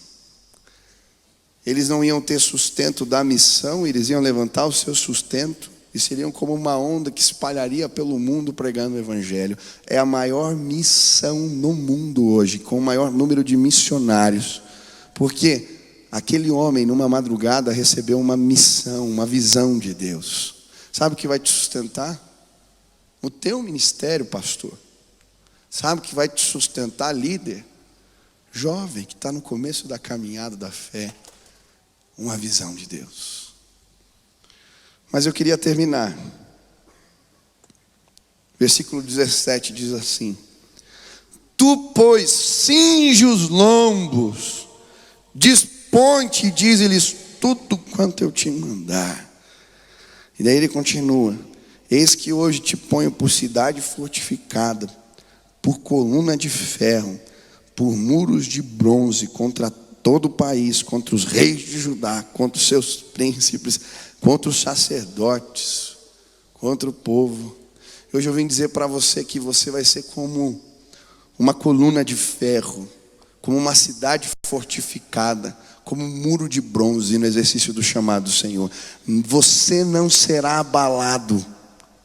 Eles não iam ter sustento da missão, eles iam levantar o seu sustento e seriam como uma onda que espalharia pelo mundo pregando o evangelho. É a maior missão no mundo hoje, com o maior número de missionários. Porque aquele homem, numa madrugada, recebeu uma missão, uma visão de Deus. Sabe o que vai te sustentar? O teu ministério, pastor. Sabe o que vai te sustentar, líder? Jovem que está no começo da caminhada da fé. Uma visão de Deus. Mas eu queria terminar. Versículo 17 diz assim: Tu, pois, cinge os lombos, dispõe-te e dize-lhes tudo quanto eu te mandar. E daí ele continua: Eis que hoje te ponho por cidade fortificada, por coluna de ferro, por muros de bronze, contra todo o país, contra os reis de Judá, contra os seus príncipes, contra os sacerdotes, contra o povo. Hoje eu vim dizer para você que você vai ser como uma coluna de ferro, como uma cidade fortificada, como um muro de bronze no exercício do chamado do Senhor. Você não será abalado,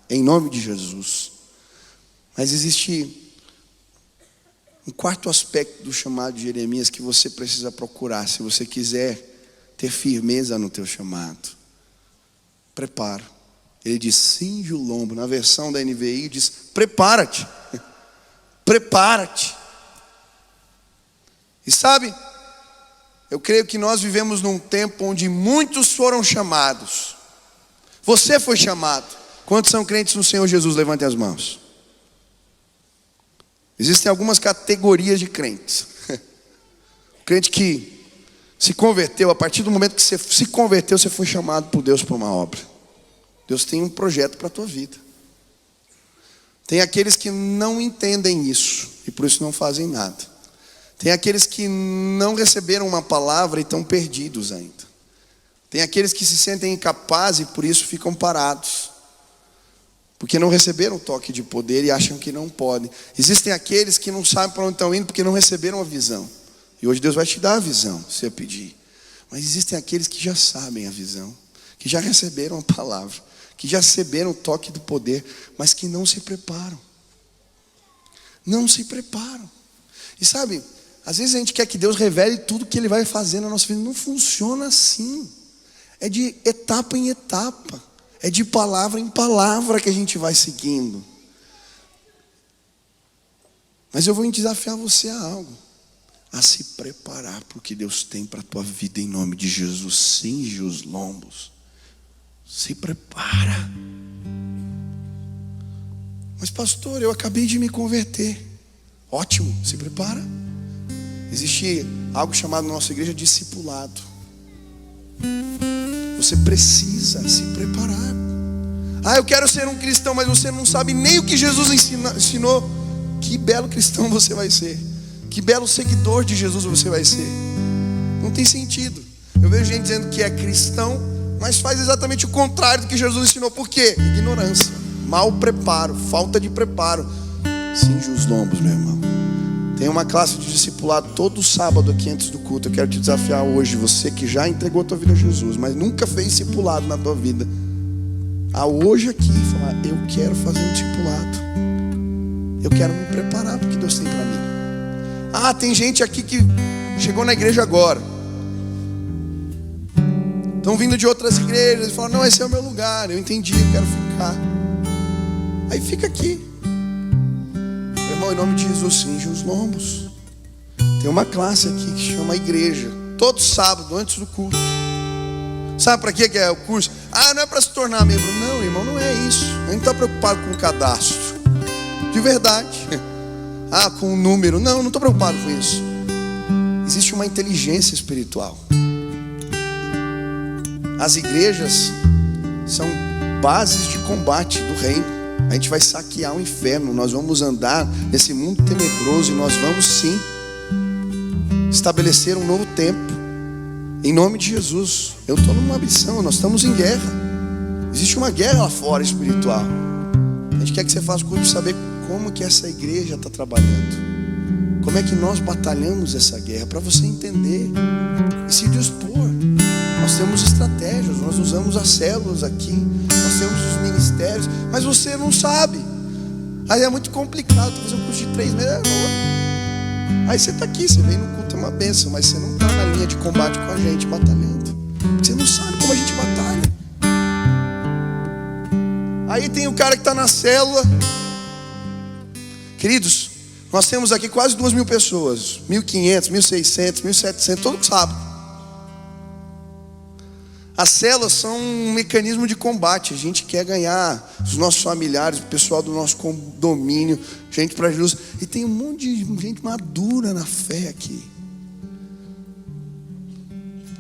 em nome de Jesus. Mas existe um quarto aspecto do chamado de Jeremias que você precisa procurar, se você quiser ter firmeza no teu chamado. Prepara. Ele diz: cinge o lombo. Na versão da NVI diz: prepara-te. Prepara-te. E sabe, eu creio que nós vivemos num tempo onde muitos foram chamados. Você foi chamado. Quantos são crentes no Senhor Jesus? Levantem as mãos. Existem algumas categorias de crentes. O crente que se converteu, a partir do momento que você se converteu, você foi chamado por Deus para uma obra. Deus tem um projeto para a tua vida. Tem aqueles que não entendem isso e por isso não fazem nada. Tem aqueles que não receberam uma palavra e estão perdidos ainda. Tem aqueles que se sentem incapazes e por isso ficam parados, porque não receberam o toque de poder e acham que não podem. Existem aqueles que não sabem para onde estão indo porque não receberam a visão. E hoje Deus vai te dar a visão, se eu pedir. Mas existem aqueles que já sabem a visão, que já receberam a palavra, que já receberam o toque do poder, mas que não se preparam. Não se preparam. E sabe, às vezes a gente quer que Deus revele tudo que Ele vai fazer na nossa vida. Não funciona assim. É de etapa em etapa. É de palavra em palavra que a gente vai seguindo. Mas eu vou desafiar você a algo. A se preparar para o que Deus tem para a tua vida em nome de Jesus. Cinge os lombos. Se prepara. Mas pastor, eu acabei de me converter. Ótimo, se prepara. Existe algo chamado na nossa igreja discipulado. Você precisa se preparar. Ah, eu quero ser um cristão, mas você não sabe nem o que Jesus ensinou. que belo cristão você vai ser, que belo seguidor de Jesus você vai ser. Não tem sentido. Eu vejo gente dizendo que é cristão, mas faz exatamente o contrário do que Jesus ensinou. Por quê? Ignorância, mau preparo, falta de preparo. Cinge os lombos, meu irmão. Tem uma classe de discipulado todo sábado aqui antes do culto. Eu quero te desafiar hoje, você que já entregou a tua vida a Jesus, mas nunca fez discipulado na tua vida, a hoje aqui falar: eu quero fazer um discipulado, eu quero me preparar porque Deus tem para mim. Tem gente aqui que chegou na igreja agora, estão vindo de outras igrejas e falam: não, esse é o meu lugar, eu entendi, eu quero ficar. Aí fica aqui. Meu irmão, em nome de Jesus, cinge os lombos. Tem uma classe aqui que chama igreja, todo sábado antes do culto. Sabe para que é o curso? Não é para se tornar membro. Não, irmão, não é isso. A gente está preocupado com o cadastro, de verdade. Com o número. Não estou preocupado com isso. Existe uma inteligência espiritual. As igrejas são bases de combate do reino. A gente vai saquear o inferno. Nós vamos andar nesse mundo tenebroso e nós vamos sim estabelecer um novo tempo. Em nome de Jesus. Eu estou numa missão, nós estamos em guerra. Existe uma guerra lá fora espiritual. A gente quer que você faça o curso de saber como que essa igreja está trabalhando, como é que nós batalhamos essa guerra, para você entender e se dispor. Nós temos estratégias, nós usamos as células aqui, nós temos os ministérios, mas você não sabe. Aí é muito complicado. Fazer um curso de 3 meses. Aí você está aqui, você vem no culto, é uma bênção, mas você não está na linha de combate com a gente, batalhando. Você não sabe como a gente batalha. Aí tem o cara que está na célula. Queridos, nós temos aqui quase 2.000 pessoas, 1.500, 1.600, 1.700, todo sábado. As células são um mecanismo de combate. A gente quer ganhar os nossos familiares, o pessoal do nosso condomínio, gente para Jesus. E tem um monte de gente madura na fé aqui,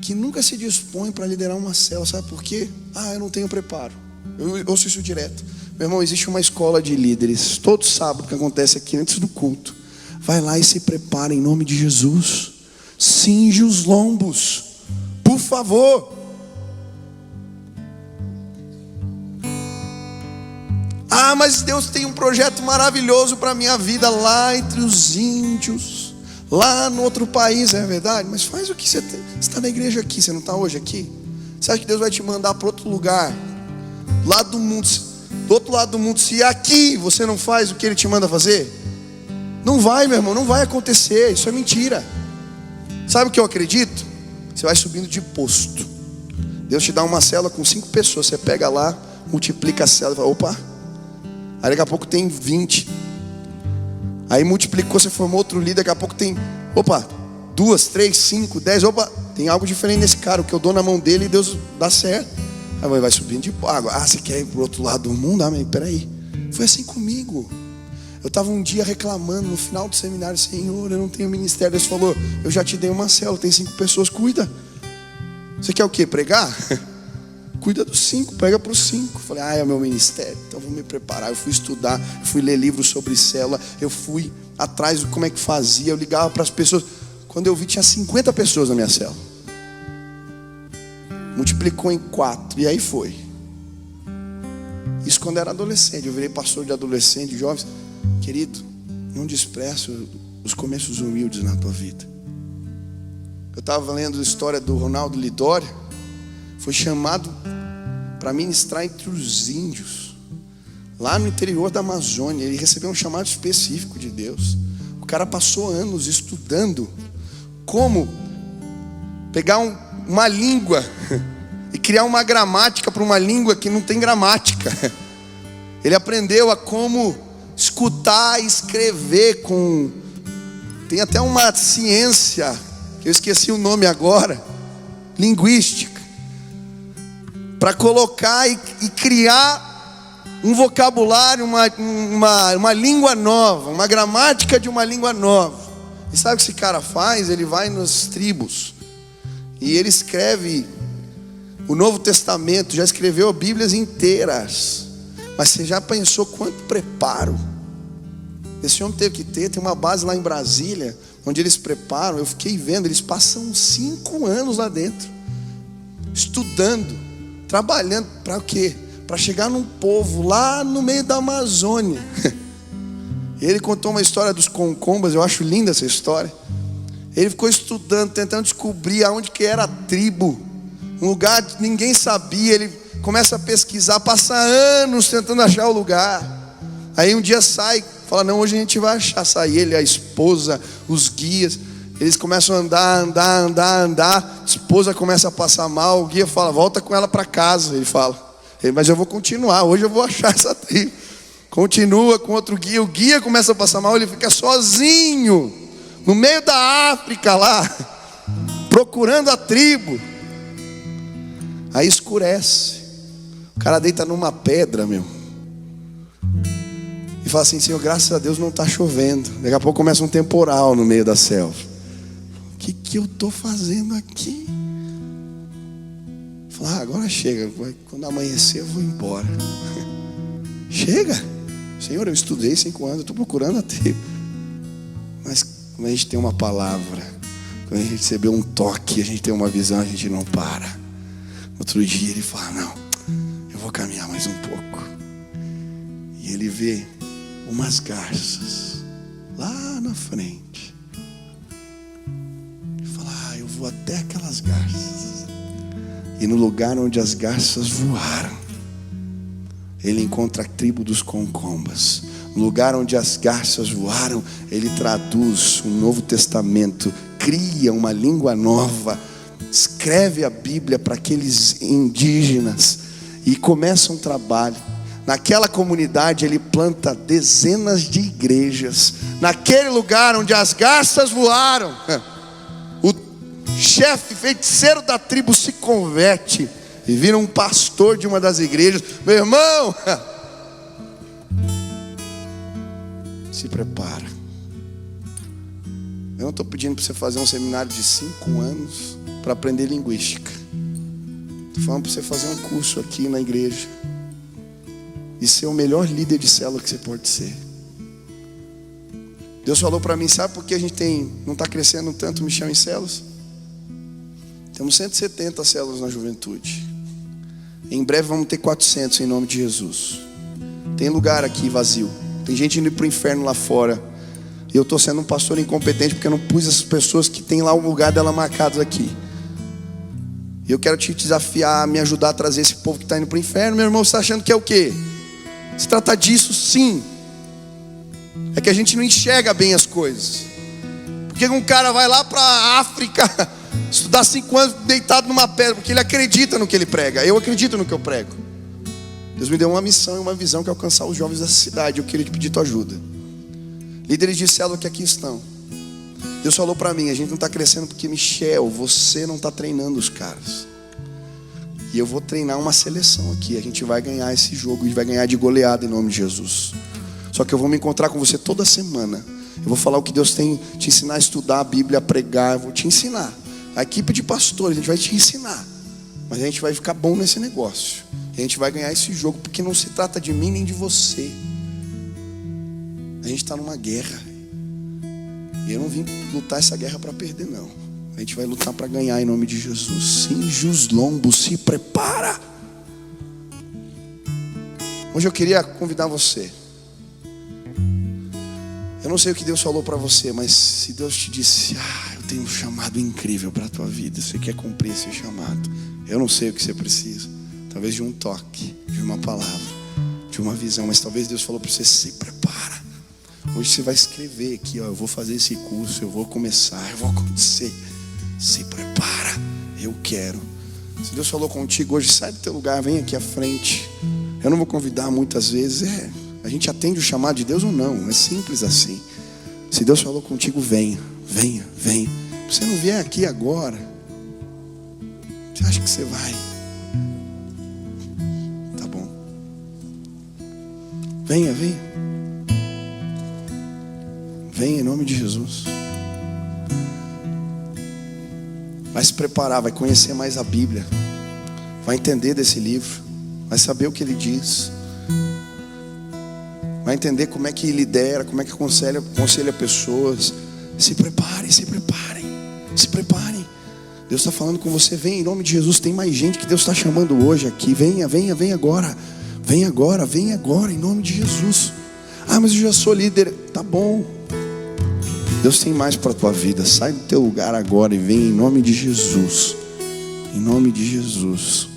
que nunca se dispõe para liderar uma célula. Sabe por quê? Eu não tenho preparo. Eu ouço isso direto. Meu irmão, existe uma escola de líderes todo sábado que acontece aqui antes do culto. Vai lá e se prepara em nome de Jesus. Cinge os lombos, por favor. Mas Deus tem um projeto maravilhoso para a minha vida lá entre os índios, lá no outro país. É verdade, mas faz o que você tem. Você está na igreja aqui, você não está hoje aqui? Você acha que Deus vai te mandar para outro lugar, lá do mundo, do outro lado do mundo, se aqui você não faz o que Ele te manda fazer? Não vai, meu irmão, não vai acontecer. Isso é mentira. Sabe o que eu acredito? Você vai subindo de posto. Deus te dá uma célula com 5 pessoas. Você pega lá, multiplica a célula e fala: opa. Aí daqui a pouco tem 20. Aí multiplicou, você formou outro líder. Daqui a pouco tem, 2, 3, 5, 10. Tem algo diferente nesse cara. O que eu dou na mão dele, Deus dá certo. Aí vai subindo de água. Você quer ir pro outro lado do mundo? Mas peraí. Foi assim comigo. Eu estava um dia reclamando no final do seminário: Senhor, eu não tenho ministério. Deus falou: eu já te dei uma célula, tem 5 pessoas, cuida. Você quer o quê? Pregar? Cuida dos 5, pega para os 5. Falei: é o meu ministério, então vou me preparar. Eu fui estudar, fui ler livros sobre célula, eu fui atrás de como é que fazia. Eu ligava para as pessoas. Quando eu vi, tinha 50 pessoas na minha célula. Multiplicou em 4, e aí foi. Isso quando eu era adolescente. Eu virei pastor de adolescente, de jovens. Querido, não despreze os começos humildes na tua vida. Eu estava lendo a história do Ronaldo Lidório. Foi chamado para ministrar entre os índios, lá no interior da Amazônia. Ele recebeu um chamado específico de Deus. O cara passou anos estudando como pegar uma língua e criar uma gramática para uma língua que não tem gramática. Ele aprendeu a como escutar e escrever com... Tem até uma ciência, que eu esqueci o nome agora, linguística, para colocar e criar um vocabulário, uma língua nova, uma gramática de uma língua nova. E sabe o que esse cara faz? Ele vai nas tribos e ele escreve o Novo Testamento, já escreveu Bíblias inteiras. Mas você já pensou quanto preparo? Esse homem teve que ter. Tem uma base lá em Brasília, onde eles preparam. Eu fiquei vendo, eles passam 5 anos lá dentro, estudando, trabalhando. Para o quê? Para chegar num povo lá no meio da Amazônia. Ele contou uma história dos concombas. Eu acho linda essa história. Ele ficou estudando, tentando descobrir aonde que era a tribo, um lugar que ninguém sabia. Ele começa a pesquisar, passa anos tentando achar o lugar. Aí um dia sai, fala: não, hoje a gente vai achar. Sai ele, a esposa, os guias. Eles começam a andar. A esposa começa a passar mal. O guia fala: volta com ela para casa. Ele fala: mas eu vou continuar, hoje eu vou achar essa tribo. Continua com outro guia. O guia começa a passar mal. Ele fica sozinho no meio da África lá, procurando a tribo. Aí escurece. O cara deita numa pedra, meu, e fala assim: Senhor, graças a Deus não está chovendo. Daqui a pouco começa um temporal no meio da selva. O que eu estou fazendo aqui? Fala: agora chega. Quando amanhecer eu vou embora. Chega. Senhor, eu estudei 5 anos, eu estou procurando a tribo. Mas quando a gente tem uma palavra, quando a gente recebeu um toque, a gente tem uma visão, a gente não para. Outro dia ele fala: não, eu vou caminhar mais um pouco. E ele vê umas garças lá na frente. Ele fala: eu vou até aquelas garças. E no lugar onde as garças voaram, ele encontra a tribo dos concombas. No lugar onde as garças voaram, ele traduz um Novo Testamento, cria uma língua nova, escreve a Bíblia para aqueles indígenas e começa um trabalho. Naquela comunidade ele planta dezenas de igrejas. Naquele lugar onde as garças voaram, o chefe feiticeiro da tribo se converte e vira um pastor de uma das igrejas. Meu irmão, se prepara. Eu não estou pedindo para você fazer um seminário de 5 anos para aprender linguística. Estou falando para você fazer um curso aqui na igreja e ser o melhor líder de célula que você pode ser. Deus falou para mim: sabe por que a gente não está crescendo tanto, Michel, em células? Temos 170 células na juventude. Em breve vamos ter 400 em nome de Jesus. Tem lugar aqui vazio. Tem gente indo para o inferno lá fora. E eu estou sendo um pastor incompetente porque eu não pus essas pessoas que tem lá o lugar dela marcados aqui. E eu quero te desafiar, me ajudar a trazer esse povo que está indo para o inferno. Meu irmão, você está achando que é o quê? Se trata disso, sim. É que a gente não enxerga bem as coisas. Porque um cara vai lá para a África estudar 5 anos deitado numa pedra, porque ele acredita no que ele prega. Eu acredito no que eu prego. Deus me deu uma missão e uma visão, que é alcançar os jovens dessa cidade. Eu queria te pedir tua ajuda. Líderes de célula que aqui estão. Deus falou para mim: a gente não está crescendo porque, Michel, você não está treinando os caras. E eu vou treinar uma seleção aqui. A gente vai ganhar esse jogo e vai ganhar de goleada em nome de Jesus. Só que eu vou me encontrar com você toda semana. Eu vou falar o que Deus tem, te ensinar a estudar a Bíblia, a pregar. Eu vou te ensinar. A equipe de pastores, a gente vai te ensinar. Mas a gente vai ficar bom nesse negócio. A gente vai ganhar esse jogo, porque não se trata de mim nem de você. A gente está numa guerra. E eu não vim lutar essa guerra para perder, não. A gente vai lutar para ganhar em nome de Jesus. Cinge os lombos, se prepara. Hoje eu queria convidar você. Eu não sei o que Deus falou para você, mas se Deus te disse: eu tenho um chamado incrível para a tua vida, você quer cumprir esse chamado. Eu não sei o que você precisa. Talvez de um toque, de uma palavra, de uma visão. Mas talvez Deus falou para você: se prepara. Hoje você vai escrever aqui: eu vou fazer esse curso, eu vou começar, eu vou acontecer. Se prepara, eu quero. Se Deus falou contigo hoje, sai do teu lugar, vem aqui à frente. Eu não vou convidar muitas vezes. A gente atende o chamado de Deus ou não. É simples assim. Se Deus falou contigo, venha. Se você não vier aqui agora, você acha que você vai? Tá bom. Venha. Venha em nome de Jesus. Vai se preparar, vai conhecer mais a Bíblia, vai entender desse livro, vai saber o que ele diz. vai entender como é que lidera, como é que aconselha pessoas. Se preparem, se preparem, se preparem. Deus está falando com você. Vem em nome de Jesus. Tem mais gente que Deus está chamando hoje aqui. Venha, venha, venha agora. Vem agora, vem agora, em nome de Jesus. Ah, mas eu já sou líder. Tá bom. Deus tem mais para a tua vida. Sai do teu lugar agora e vem em nome de Jesus. Em nome de Jesus.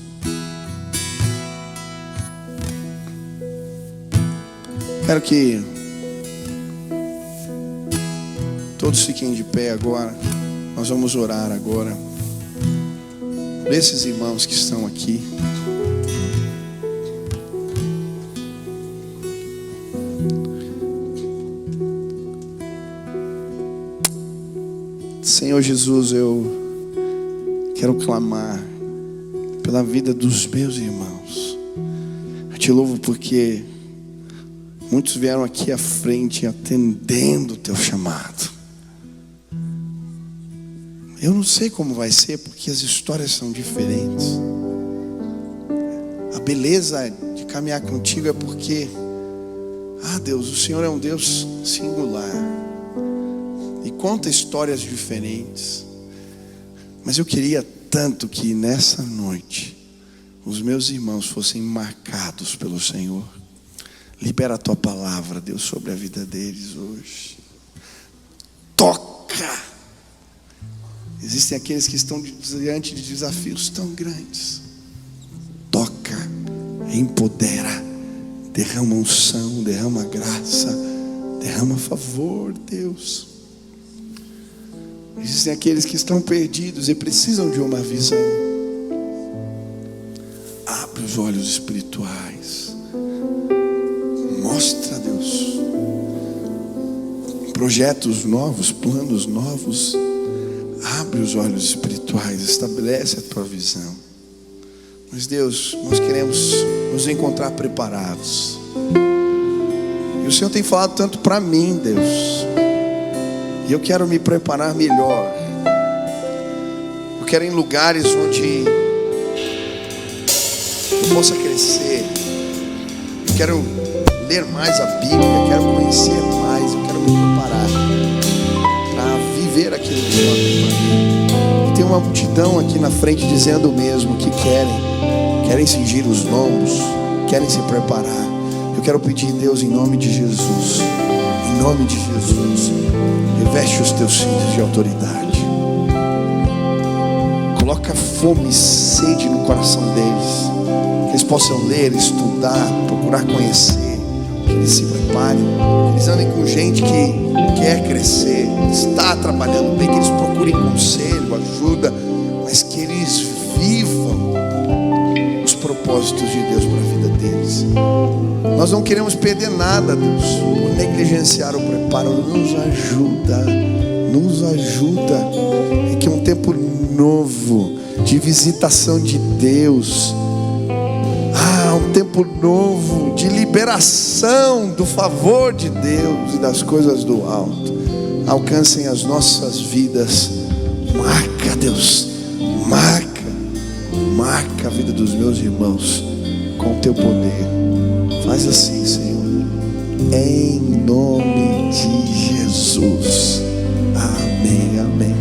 Quero que todos fiquem de pé agora. Nós vamos orar agora por esses irmãos que estão aqui. Senhor Jesus, eu quero clamar pela vida dos meus irmãos. Eu te louvo porque muitos vieram aqui à frente atendendo o teu chamado. Eu não sei como vai ser, porque as histórias são diferentes. A beleza de caminhar contigo é porque, Deus, o Senhor é um Deus singular e conta histórias diferentes. Mas eu queria tanto que nessa noite os meus irmãos fossem marcados pelo Senhor. Libera a tua palavra, Deus, sobre a vida deles hoje. Toca. Existem aqueles que estão diante de desafios tão grandes. Toca, empodera, derrama unção, derrama graça, derrama favor, Deus. Existem aqueles que estão perdidos e precisam de uma visão. Abre os olhos espirituais. Mostra, Deus, projetos novos, planos novos. Abre os olhos espirituais, estabelece a tua visão. Mas Deus, nós queremos nos encontrar preparados. E o Senhor tem falado tanto para mim, Deus. E eu quero me preparar melhor. Eu quero ir em lugares onde eu possa crescer. Eu quero ler mais a Bíblia, quero conhecer mais, eu quero me preparar para viver aquilo que o Senhor tem para mim. E tem uma multidão aqui na frente dizendo o mesmo, que querem cingir os lombos, querem se preparar. Eu quero pedir, Deus, em nome de Jesus, em nome de Jesus, reveste os teus filhos de autoridade. Coloca fome e sede no coração deles, que eles possam ler, estudar, procurar conhecer, que eles se preparem, que eles andem com gente que quer crescer, está trabalhando bem, que eles procurem conselho, ajuda, mas que eles vivam os propósitos de Deus para a vida deles. Nós não queremos perder nada, Deus, por negligenciar o preparo. Nos ajuda. É que é um tempo novo de visitação de Deus. Um tempo novo de liberação do favor de Deus e das coisas do alto. Alcancem as nossas vidas. Marca, Deus, marca a vida dos meus irmãos com o teu poder. Faz assim, Senhor, em nome de Jesus. Amém, amém.